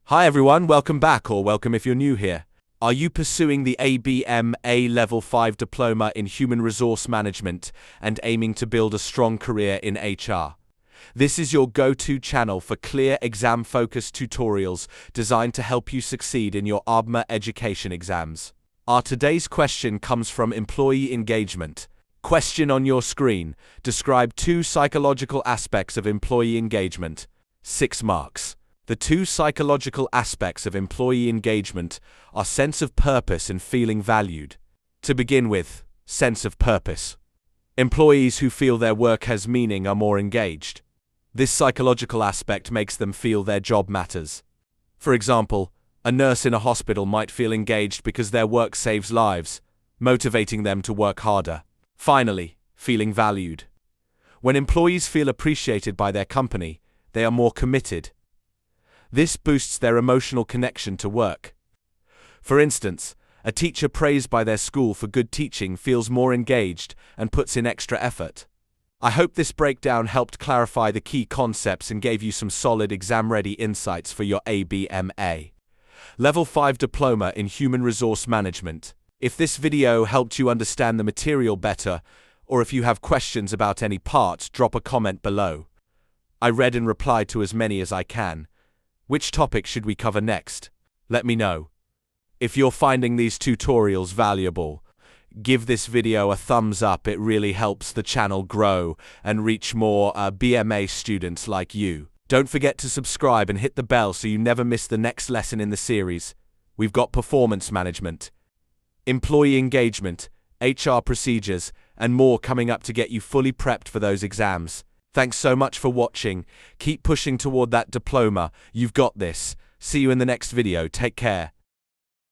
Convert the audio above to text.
Hi everyone, welcome back, or welcome if you're new here. Are you pursuing the ABMA Level 5 Diploma in Human Resource Management and aiming to build a strong career in HR? This is your go-to channel for clear exam-focused tutorials designed to help you succeed in your ABMA education exams. Our today's question comes from employee engagement. Question on your screen. Describe 2 psychological aspects of employee engagement. 6 marks. The 2 psychological aspects of employee engagement are sense of purpose and feeling valued. To begin with, sense of purpose. Employees who feel their work has meaning are more engaged. This psychological aspect makes them feel their job matters. For example, a nurse in a hospital might feel engaged because their work saves lives, motivating them to work harder. Finally, feeling valued. When employees feel appreciated by their company, they are more committed. This boosts their emotional connection to work. For instance, a teacher praised by their school for good teaching feels more engaged and puts in extra effort. I hope this breakdown helped clarify the key concepts and gave you some solid exam-ready insights for your ABMA Level 5 Diploma in Human Resource Management. If this video helped you understand the material better, or if you have questions about any part, drop a comment below. I read and replied to as many as I can. Which topic should we cover next? Let me know. If you're finding these tutorials valuable, give this video a thumbs up. It really helps the channel grow and reach more BMA students like you. Don't forget to subscribe and hit the bell so you never miss the next lesson in the series. We've got performance management, employee engagement, HR procedures, and more coming up to get you fully prepped for those exams. Thanks so much for watching. Keep pushing toward that diploma. You've got this. See you in the next video. Take care.